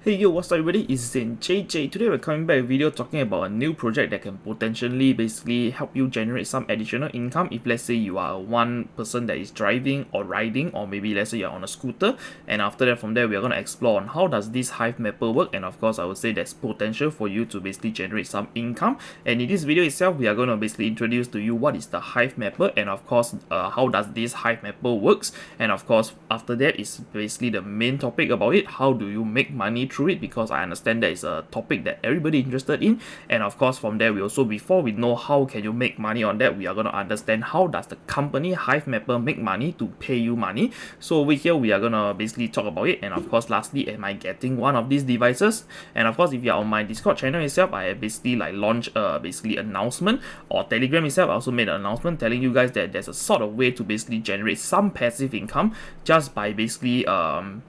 Hey yo, what's up everybody, it's Zen JJ. Today we're coming back with a video talking about a new project that can potentially basically help you generate some additional income if let's say you are one person that is driving or riding, or maybe let's say you're on a scooter, and after that from there we're going to explore on how does this HiveMapper work, and of course I would say there's potential for you to basically generate some income. And in this video itself we are going to basically introduce to you what is the HiveMapper, and of course how does this HiveMapper works, and of course after that is basically the main topic about it, how do you make money through it, because I understand that is a topic that everybody interested in. And of course from there we also, before we know how can you make money on that, we are going to understand how does the company HiveMapper make money to pay you money. So over here we are going to basically talk about it, and of course lastly, am I getting one of these devices? And of course if you are on my Discord channel itself, I have basically like launched basically announcement, or Telegram itself I also made an announcement telling you guys that there's a sort of way to basically generate some passive income just by basically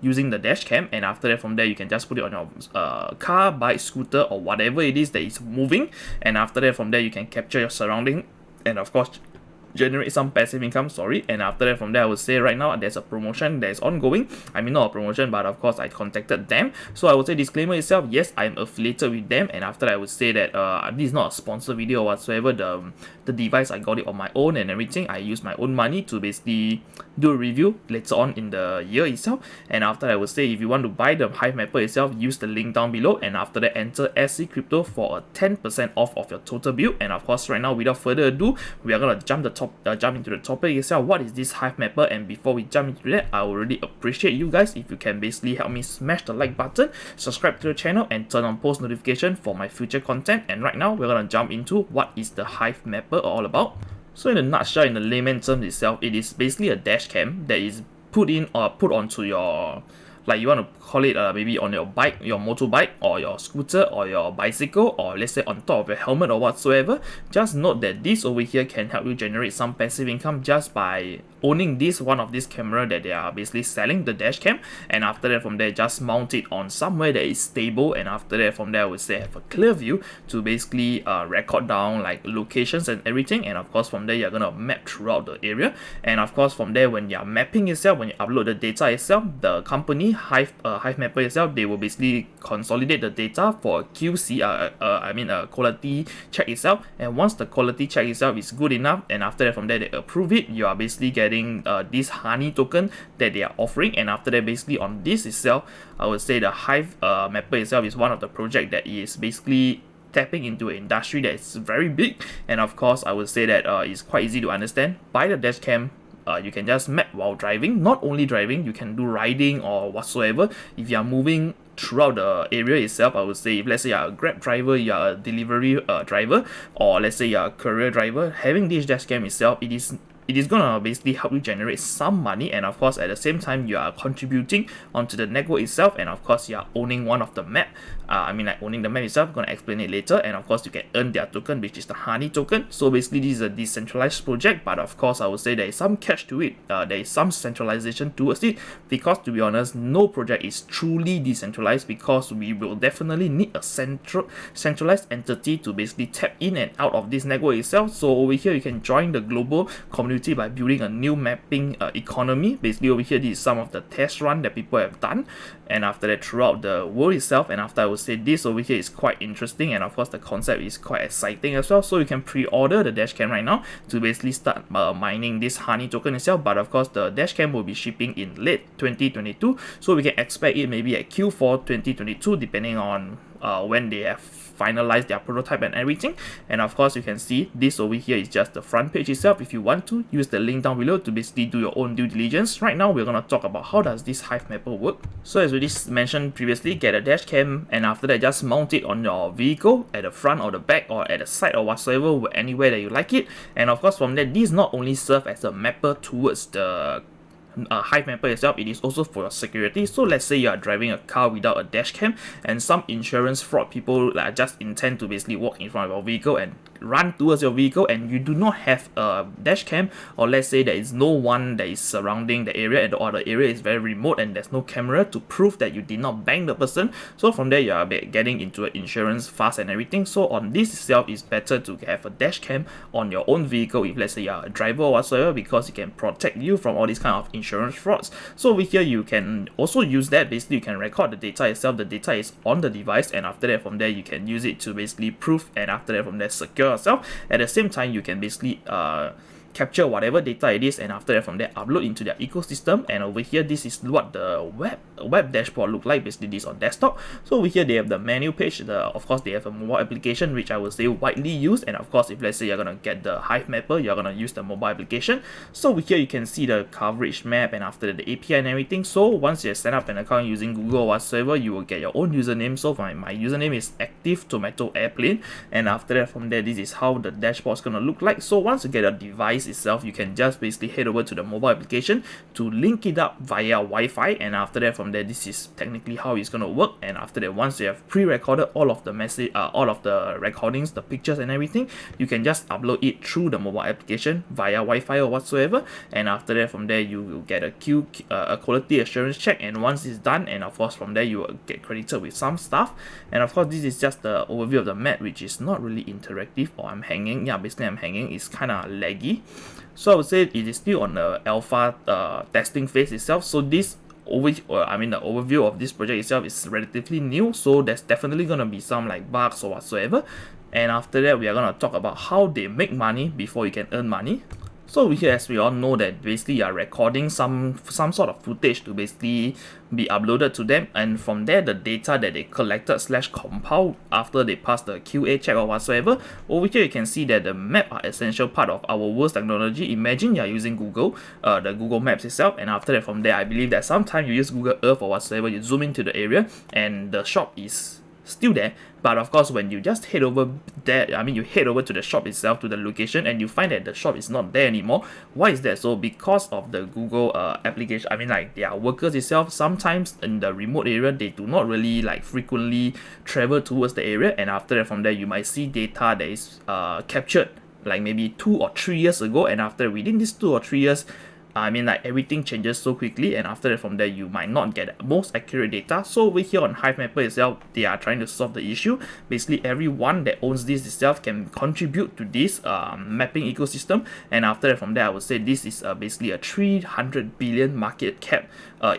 using the dash cam, and after that from there you can just put it on your car, bike, scooter, or whatever it is that is moving, and after that from there you can capture your surrounding and of course generate some passive income. And after that from there I would say right now there's a promotion that is ongoing. I mean, not a promotion, but of course I contacted them, so I would say disclaimer itself, yes, I'm affiliated with them, and after that I would say that this is not a sponsored video whatsoever. The device, I got it on my own and everything. I use my own money to basically do a review later on in the year itself. And after that I would say if you want to buy the HiveMapper itself, use the link down below, and after that enter SC Crypto for a 10% off of your total bill. And of course right now, without further ado, we are gonna jump into the topic itself. What is this HiveMapper? And before we jump into that, I would really appreciate you guys if you can basically help me smash the like button, subscribe to the channel, and turn on post notification for my future content. And right now we're gonna jump into what is the HiveMapper all about. So in a nutshell, in the layman terms itself, it is basically a dash cam that is put onto your, like you want to call it maybe on your bike, your motorbike, or your scooter, or your bicycle, or let's say on top of your helmet or whatsoever. Just note that this over here can help you generate some passive income just by owning one of this camera that they are basically selling, the dash cam. And after that from there, just mount it on somewhere that is stable, and after that from there I would say have a clear view to basically record down like locations and everything. And of course from there you're gonna map throughout the area, and of course from there when you're mapping itself, when you upload the data itself, the company HiveMapper itself, they will basically consolidate the data for QC, quality check itself. And once the quality check itself is good enough, and after that from there they approve it, you are basically getting this honey token that they are offering. And after that, basically on this itself, I would say the HiveMapper itself is one of the project that is basically tapping into an industry that is very big. And of course I would say that it's quite easy to understand. By the dash cam, you can just map while driving. Not only driving, you can do riding or whatsoever. If you are moving throughout the area itself, I would say if let's say you're a Grab driver, you're a delivery driver, or let's say you're a courier driver, having this dash cam itself, it is gonna basically help you generate some money. And of course at the same time you are contributing onto the network itself, and of course you are owning one of the map. Owning the map itself, I'm gonna explain it later. And of course you can earn their token, which is the honey token. So basically this is a decentralized project, but of course I would say there is some catch to it. There is some centralization towards it, because to be honest, no project is truly decentralized, because we will definitely need a centralized entity to basically tap in and out of this network itself. So over here you can join the global community by building a new mapping economy. Basically over here, this is some of the test run that people have done, and after that throughout the world itself. And after, I would say this over here is quite interesting, and of course the concept is quite exciting as well. So you can pre-order the dash cam right now to basically start mining this honey token itself. But of course the dash cam will be shipping in late 2022, so we can expect it maybe at Q4 2022, depending on when they have finalized their prototype and everything. And of course you can see this over here is just the front page itself. If you want to, use the link down below to basically do your own due diligence. Right now we're going to talk about how does this HiveMapper work. So as we just mentioned previously, get a dash cam, and after that just mount it on your vehicle at the front or the back or at the side or whatsoever, anywhere that you like it. And of course from there, this not only serve as a mapper towards the HiveMapper itself, it is also for your security. So let's say you are driving a car without a dash cam, and some insurance fraud people just intend to basically walk in front of your vehicle and run towards your vehicle, and you do not have a dash cam, or let's say there is no one that is surrounding the area, or the area is very remote and there's no camera to prove that you did not bang the person. So from there you are getting into an insurance fast and everything. So on this itself, it's better to have a dash cam on your own vehicle if let's say you are a driver or whatsoever, because it can protect you from all these kind of insurance insurance frauds. So over here you can also use that. Basically you can record the data itself, the data is on the device, and after that from there you can use it to basically prove, and after that from there secure yourself. At the same time you can basically capture whatever data it is, and after that from there upload into their ecosystem. And over here this is what the web dashboard look like. Basically this on desktop. So over here they have the menu page, of course they have a mobile application which I would say widely used, and of course if let's say you're gonna get the HiveMapper, you're gonna use the mobile application. So over here you can see the coverage map, and after that the API and everything. So once you set up an account using Google or whatsoever, you will get your own username. So my username is Active Tomato Airplane, and after that from there this is how the dashboard is gonna look like. So once you get a device itself, you can just basically head over to the mobile application to link it up via Wi-Fi, and after that from there this is technically how it's going to work. And after that, once you have pre-recorded all of the message, all of the recordings, the pictures and everything, you can just upload it through the mobile application via Wi-Fi or whatsoever. And after that from there you will get a quality assurance check, and once it's done, and of course from there you will get credited with some stuff. And of course this is just the overview of the map, which is not really interactive, or I'm hanging. Yeah, basically I'm hanging. It's kind of laggy. So I would say it is still on the alpha testing phase itself. So this the overview of this project itself is relatively new. So there's definitely gonna be some like bugs or whatsoever. And after that, we are gonna talk about how they make money before you can earn money. So over here, as we all know, that basically you are recording some sort of footage to basically be uploaded to them, and from there the data that they collected / compiled after they pass the QA check or whatsoever. Over here you can see that the map are essential part of our world's technology. Imagine you are using Google, the Google Maps itself, and after that from there I believe that sometimes you use Google Earth or whatsoever, you zoom into the area and the shop is still there. But of course when you just head over there, you head over to the shop itself, to the location, and you find that the shop is not there anymore. Why is that? So because of the Google application, their workers itself, sometimes in the remote area they do not really frequently travel towards the area, and after that from there you might see data that is captured like maybe 2 or 3 years ago, and after within these 2 or 3 years everything changes so quickly, and after that from there you might not get most accurate data. So over here on HiveMapper itself, they are trying to solve the issue. Basically everyone that owns this itself can contribute to this mapping ecosystem, and after that from there I would say this is basically a 300 billion market cap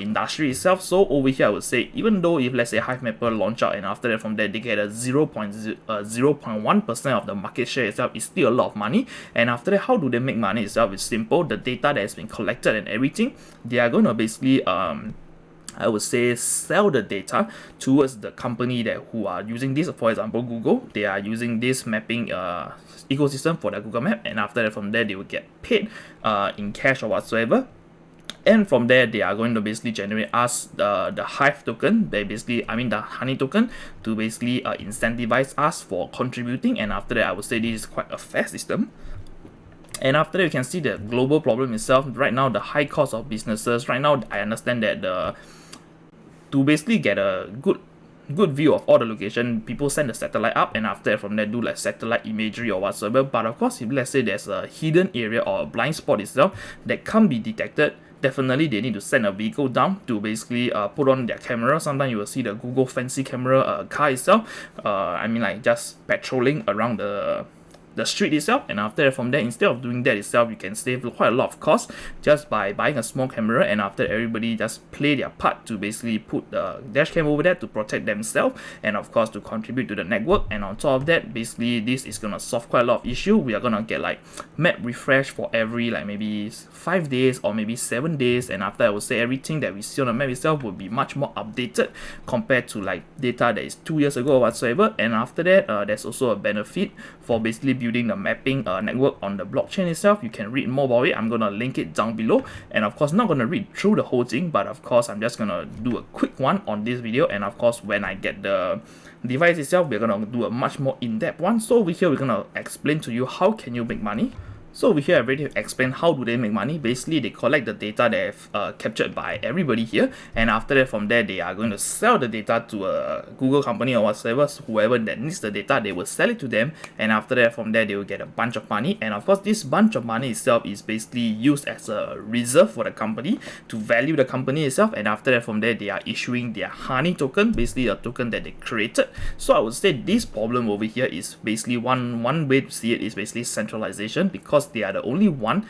industry itself. So over here I would say, even though if let's say HiveMapper launch out and after that from there they get a 0.1% of the market share itself, is still a lot of money. And after that, how do they make money itself? It's simple. The data that has been collected and everything, they are going to basically I would say sell the data towards the company who are using this. For example, Google, they are using this mapping ecosystem for their Google Map, and after that from there they will get paid in cash or whatsoever. And from there they are going to basically generate us the Hive token, the honey token, to basically incentivize us for contributing. And after that I would say this is quite a fair system. And after that you can see the global problem itself. Right now the high cost of businesses, right now I understand that to basically get a good view of all the location, people send the satellite up, and after that from there do satellite imagery or whatsoever. But of course if let's say there's a hidden area or a blind spot itself that can't be detected, definitely they need to send a vehicle down to basically put on their camera. Sometimes you will see the Google fancy camera car itself just patrolling around the street itself. And after that from there, instead of doing that itself, you can save quite a lot of cost just by buying a small camera, and after everybody just play their part to basically put the dash cam over there to protect themselves, and of course to contribute to the network. And on top of that, basically this is gonna solve quite a lot of issue. We are gonna get map refresh for every maybe 5 days or maybe 7 days, and after I would say everything that we see on the map itself will be much more updated compared to data that is 2 years ago or whatsoever. And after that there's also a benefit for basically building the mapping network on the blockchain itself. You can read more about it. I'm gonna link it down below, and of course not gonna read through the whole thing, but of course I'm just gonna do a quick one on this video. And of course when I get the device itself, we're gonna do a much more in-depth one. So over here we're gonna explain to you how can you make money. So over here I've already explained how do they make money. Basically they collect the data they've captured by everybody here, and after that from there they are going to sell the data to a Google company or whatsoever. So whoever that needs the data, they will sell it to them, and after that from there they will get a bunch of money. And of course this bunch of money itself is basically used as a reserve for the company to value the company itself. And after that from there they are issuing their honey token, basically a token that they created. So I would say this problem over here is basically one way to see it is basically centralization, because they are the only one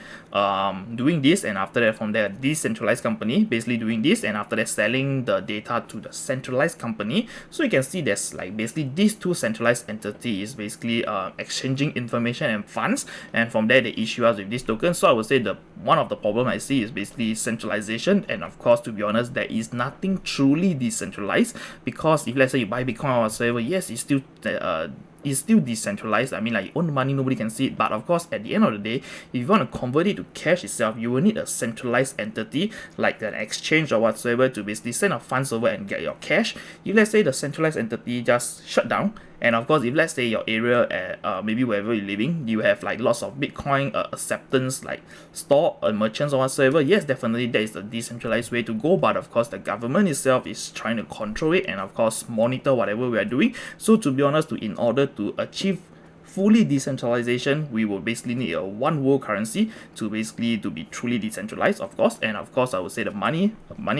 doing this, and after that from there a decentralized company basically doing this, and after that selling the data to the centralized company. So you can see there's like basically these two centralized entities basically exchanging information and funds, and from there they issue us with this token. So I would say the one of the problem I see is basically centralization, and of course, to be honest, there is nothing truly decentralized, because if let's say you buy Bitcoin or whatsoever, yes, it's still decentralized. I mean, like, you own the money, nobody can see it. But of course, at the end of the day, if you want to convert it to cash itself, you will need a centralized entity like an exchange or whatsoever to basically send our funds over and get your cash. If let's say the centralized entity just shut down, and of course, if let's say your area, maybe wherever you're living, you have like lots of Bitcoin acceptance, like store merchants or whatsoever, yes, definitely there is a decentralized way to go. But of course, the government itself is trying to control it and of course monitor whatever we are doing. So to be honest, in order to achieve fully decentralization, we will basically need a one world currency to be truly decentralized, of course. And of course, I would say the money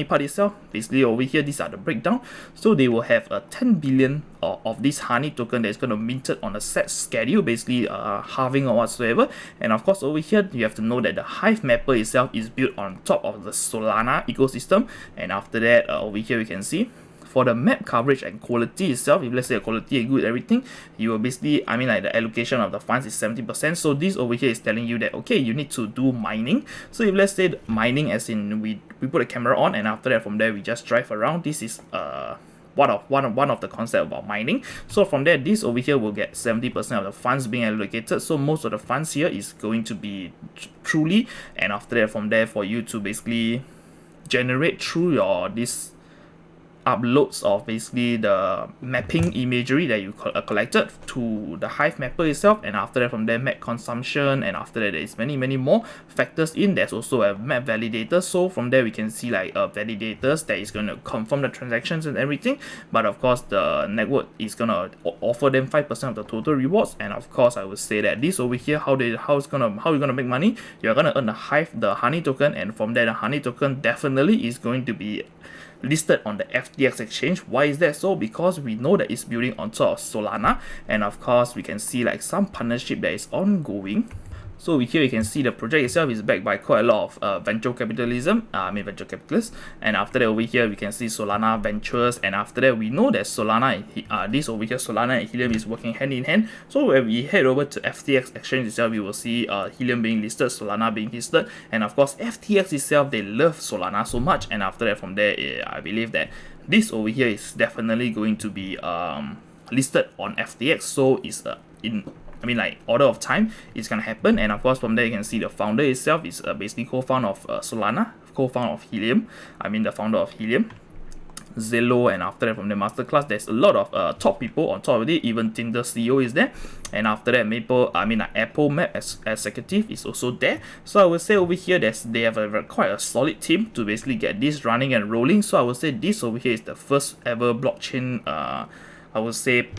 part itself, basically over here, these are the breakdown. So they will have a 10 billion of this honey token that is going to minted on a set schedule, basically halving or whatsoever. And of course, over here you have to know that the HiveMapper itself is built on top of the Solana ecosystem. And after that, over here we can see for the map coverage and quality itself, if let's say the quality is good, everything, you will basically, I mean, like, the allocation of the funds is 70%. So this over here is telling you that, okay, you need to do mining. So if let's say mining as in we put a camera on, and after that from there we just drive around, this is one of the concept about mining. So from there, this over here will get 70% of the funds being allocated. So most of the funds here is going to be truly, and after that from there, for you to basically generate through your this uploads of basically the mapping imagery that you collected to the HiveMapper itself. And after that from there, map consumption, and after that there is many more factors in. There's also a map validator, so from there we can see like validators that is going to confirm the transactions and everything. But of course, the network is going to offer them 5% of the total rewards. And of course, I would say that this over here, how you're gonna make money, you're gonna earn the honey token, and from there the honey token definitely is going to be listed on the FTX exchange. Why is that so? Because we know that it's building on top of Solana, and of course we can see like some partnership that is ongoing. So here you can see the project itself is backed by quite a lot of venture capitalists. And after that, over here we can see Solana Ventures, and after that we know that Solana and Helium is working hand in hand. So when we head over to FTX exchange itself, we will see Helium being listed, Solana being listed, and of course FTX itself, they love Solana so much. And after that from there, I believe that this over here is definitely going to be listed on FTX. So it's order of time, it's gonna happen. And of course, from there you can see the founder itself is basically co-founder of Solana, co-founder of Helium. the founder of Helium, Zillow, and after that from the masterclass, there's a lot of top people on top of it. Even Tinder CEO is there, and after that, Apple Map executive is also there. So I would say over here, they have quite a solid team to basically get this running and rolling. So I would say this over here is the first ever blockchain, I would say,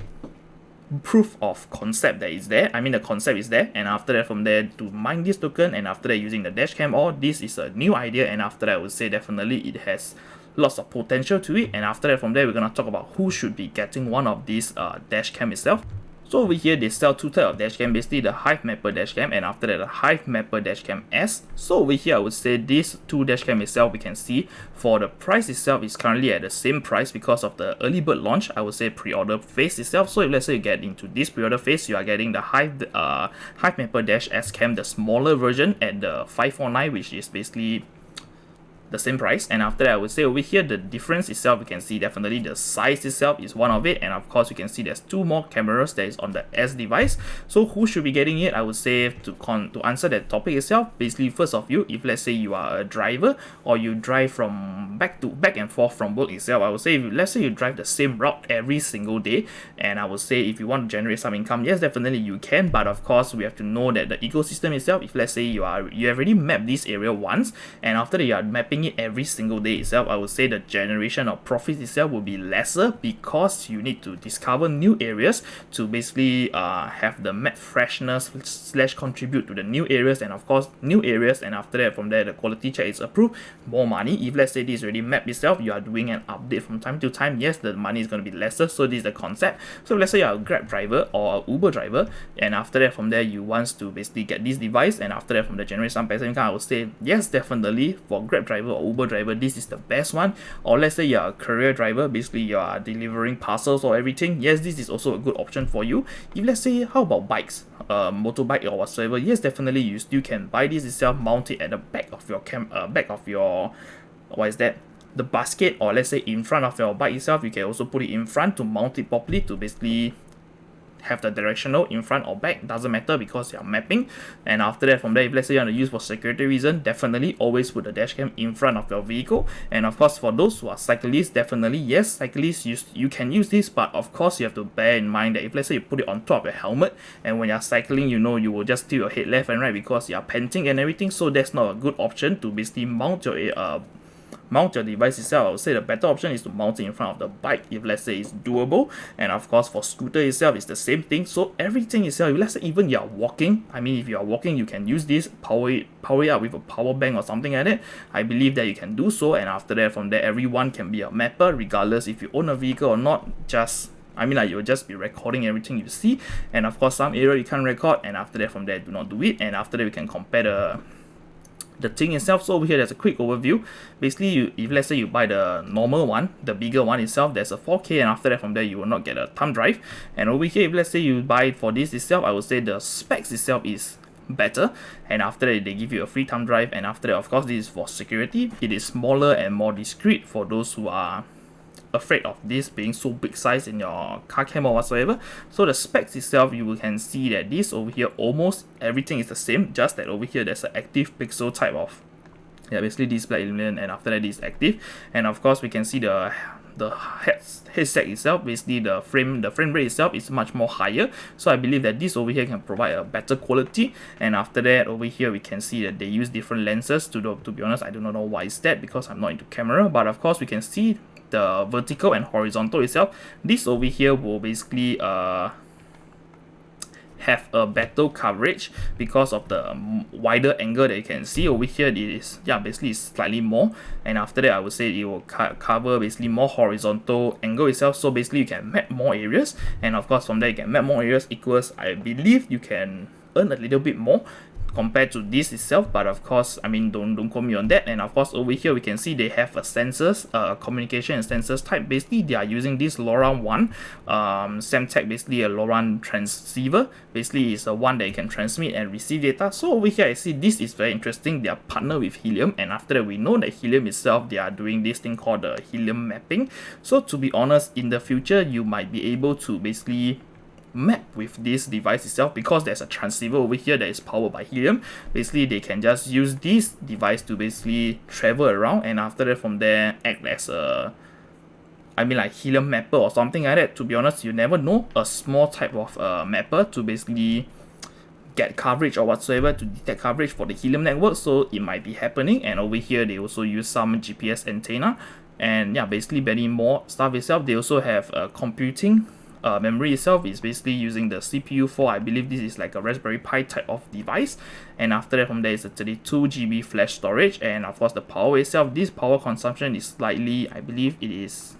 proof of concept that is there. The concept is there, and after that from there to mine this token, and after that using the dashcam, this is a new idea. And after that, I would say definitely it has lots of potential to it. And after that from there, we're gonna talk about who should be getting one of these dashcam itself. So over here, they sell two types of dashcam, basically the HiveMapper dashcam, and after that the HiveMapper dashcam S. So over here, I would say these two dashcam itself, we can see for the price itself is currently at the same price because of the early bird launch, I would say pre-order phase itself. So if let's say you get into this pre-order phase, you are getting the HiveMapper Dash S cam, the smaller version at the 549, which is basically the same price. And after that, I would say over here, the difference itself, we can see definitely the size itself is one of it, and of course you can see there's two more cameras that is on the S device. So who should be getting it? I would say to answer that topic itself, basically first of you, if let's say you are a driver or you drive from back and forth from work itself, I would say let's say you drive the same route every single day, and I would say if you want to generate some income, yes, definitely you can. But of course, we have to know that the ecosystem itself, if let's say you have already mapped this area once, and after that you are mapping doing it every single day itself, I would say the generation of profits itself will be lesser, because you need to discover new areas to basically have the map freshness slash contribute to the new areas, and of course new areas, and after that from there the quality check is approved, more money. If let's say this is already map itself, you are doing an update from time to time, yes, the money is going to be lesser. So this is the concept. So let's say you're a Grab driver or a Uber driver, and after that from there you want to basically get this device, and after that from the generate some passive income, I would say yes, definitely for Grab driver or Uber driver, this is the best one. Or let's say you're a courier driver, basically you are delivering parcels or everything, yes, this is also a good option for you. If let's say, how about bikes, motorbike or whatsoever, yes, definitely you still can buy this itself, mount it at the back of your back of your, what is that, the basket, or let's say in front of your bike itself. You can also put it in front to mount it properly, to basically have the directional in front or back, doesn't matter, because you're mapping. And after that from there, if let's say you want to use for security reason, definitely always put the dash cam in front of your vehicle. And of course for those who are cyclists, definitely yes, cyclists you can use this, but of course you have to bear in mind that if let's say you put it on top of your helmet, and when you're cycling, you know, you will just tilt your head left and right because you're panting and everything, so that's not a good option to basically mount your device itself. I would say the better option is to mount it in front of the bike, if let's say it's doable. And of course for scooter itself, it's the same thing. So everything itself, let's say even you're walking, I mean if you're walking, you can use this, power it up with a power bank or something like that. I believe that you can do so, and after that from there, everyone can be a mapper regardless if you own a vehicle or not. You'll just be recording everything you see, and of course some area you can't record, and after that from there, do not do it. And after that we can compare the thing itself. So over here there's a quick overview. Basically if let's say you buy the normal one, the bigger one itself, there's a 4K, and after that from there you will not get a thumb drive. And over here, if let's say you buy for this itself, I would say the specs itself is better, and after that they give you a free thumb drive. And after that, of course, this is for security, it is smaller and more discreet for those who are afraid of this being so big size in your car cam or whatsoever. So the specs itself, you can see that this over here, almost everything is the same, just that over here there's an active pixel type of, basically display illumination, and after that is active. And of course we can see the headset itself, basically the frame rate itself is much more higher, so I believe that this over here can provide a better quality. And after that over here we can see that they use different lenses. To be honest, I do not know why is that, because I'm not into camera, but of course we can see the vertical and horizontal itself. This over here will basically have a better coverage because of the wider angle that you can see. Over here it is, basically it's slightly more, and after that I would say it will cover basically more horizontal angle itself, so basically you can map more areas. And of course from there you can map more areas equals, I believe you can earn a little bit more compared to this itself, but of course, I mean, don't quote me on that. And of course over here we can see they have a sensors, communication and sensors type. Basically they are using this LoRaWAN Semtech, basically a LoRaWAN transceiver. Basically it's a one that you can transmit and receive data. So over here I see this is very interesting, they are partnered with Helium, and after that we know that Helium itself, they are doing this thing called the Helium mapping. So to be honest, in the future you might be able to basically map with this device itself, because there's a transceiver over here that is powered by Helium. Basically they can just use this device to basically travel around, and after that from there act as a, like Helium mapper or something like that. To be honest, you never know, a small type of mapper to basically get coverage or whatsoever, to detect coverage for the Helium network. So it might be happening. And over here they also use some GPS antenna, and basically many more stuff itself. They also have computing memory itself is basically using the CPU for, I believe this is like a Raspberry Pi type of device. And after that from there is a 32 GB flash storage. And of course the power itself, this power consumption is slightly, I believe it is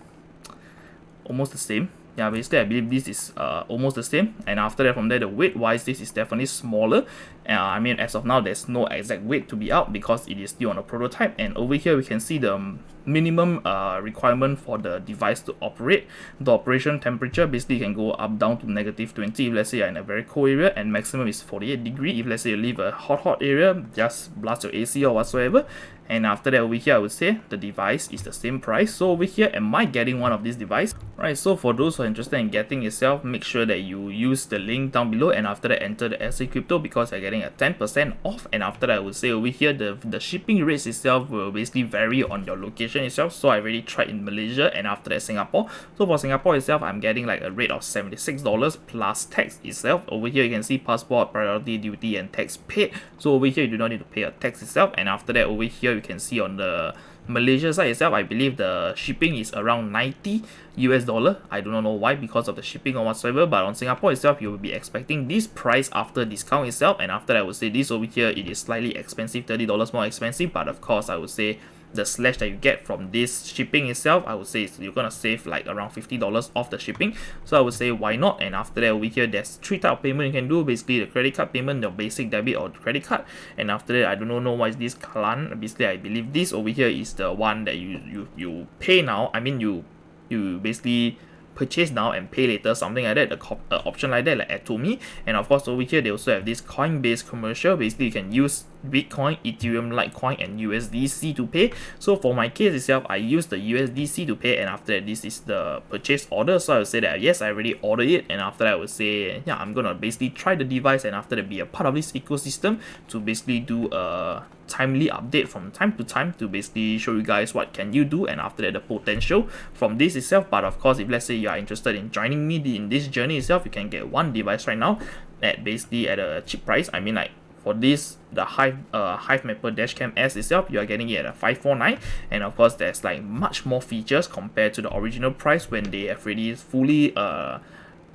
almost the same. Basically I believe this is almost the same. And after that from there, the weight wise, this is definitely smaller. As of now there's no exact weight to be out because it is still on a prototype. And over here we can see the minimum requirement for the device to operate. The operation temperature basically can go up down to -20 if let's say you're in a very cold area, and maximum is 48 degree if let's say you live a hot area, just blast your AC or whatsoever. And after that over here I would say the device is the same price. So over here, am I getting one of these devices? Right, so for those who are interested in getting itself, make sure that you use the link down below, and after that enter the SA crypto, because you're getting a 10% off. And after that I would say over here the shipping rates itself will basically vary on your location itself. So I already tried in Malaysia and after that Singapore. So for Singapore itself, I'm getting like a rate of $76 plus tax itself. Over here you can see passport, priority, duty and tax paid. So over here you do not need to pay a tax itself. And after that over here you can see on the Malaysia side itself, I believe the shipping is around $90. I do not know why, because of the shipping or whatsoever, but on Singapore itself, you will be expecting this price after discount itself, and after that I would say this over here, it is slightly expensive, $30 more expensive, but of course I would say the slash that you get from this shipping itself, I would say you're gonna save like around $50 off the shipping. So I would say why not? And after that over here, there's 3 type of payment you can do. Basically the credit card payment, your basic debit or credit card. And after that, I don't know why is this Kalan. Basically I believe this over here is the one that you pay now. I mean you basically purchase now and pay later, something like that, the option like that, like Atomy. And of course over here they also have this Coinbase commercial. Basically you can use Bitcoin, Ethereum, Litecoin and USDC to pay. So for my case itself, I use the USDC to pay, and after that this is the purchase order. So I would say that yes, I already ordered it, and after that I would say yeah, I'm gonna basically try the device and after that be a part of this ecosystem to basically do a timely update from time to time to basically show you guys what can you do, and after that the potential from this itself. But of course, if let's say you are interested in joining me in this journey itself, you can get one device right now at basically at a cheap price. I mean, like for this, the HiveMapper Dashcam S itself, you are getting it at a 549, and of course there's like much more features compared to the original price when they have already fully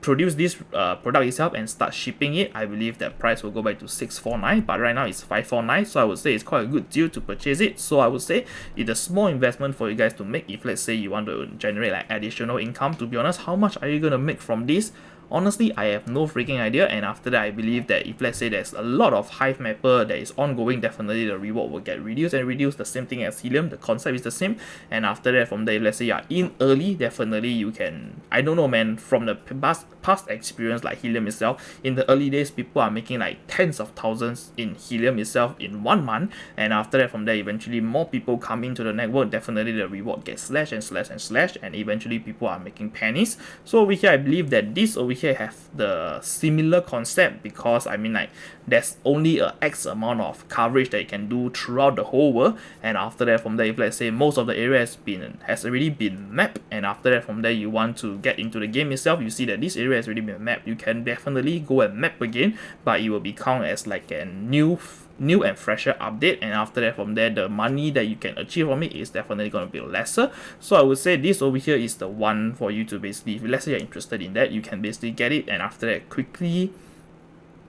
produce this product itself and start shipping it. I believe that price will go back to 649, but right now it's 549, so I would say it's quite a good deal to purchase it. So I would say it's a small investment for you guys to make if let's say you want to generate like additional income. To be honest, how much are you gonna make from this? Honestly, I have no freaking idea, and after that I believe that if let's say there's a lot of HiveMapper that is ongoing, definitely the reward will get reduced and reduced. The same thing as Helium, the concept is the same. And after that, from there, let's say you are in early, definitely you can, I don't know man, from the past experience like Helium itself, in the early days people are making like tens of thousands in Helium itself in 1 month, and after that from there eventually more people come into the network, definitely the reward gets slashed and slashed and slashed, and eventually people are making pennies. So over here I believe that this over here have the similar concept, because I mean like there's only a X amount of coverage that you can do throughout the whole world, and after that from there, if let's say most of the area has already been mapped, and after that from there you want to get into the game itself, you see that this area has already been mapped, you can definitely go and map again, but it will be counted as like a new and fresher update, and after that from there the money that you can achieve from it is definitely going to be lesser. So I would say this over here is the one for you to basically, if let's say you're interested in that, you can basically get it, and after that quickly,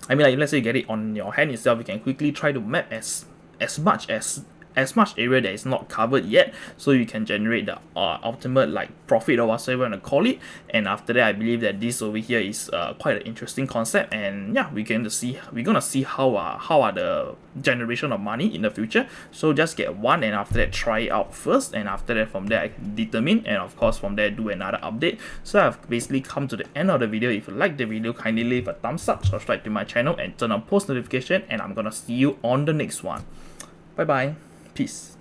I mean like let's say you get it on your hand itself, you can quickly try to map as much area that is not covered yet, so you can generate the ultimate like profit or whatsoever you want to call it. And after that I believe that this over here is quite an interesting concept, and yeah, we're gonna see how are the generation of money in the future. So just get one, and after that try it out first, and after that from there I can determine, and of course from there do another update. So I've basically come to the end of the video. If you like the video, kindly leave a thumbs up, subscribe to my channel and turn on post notification, and I'm gonna see you on the next one. Bye bye. Peace.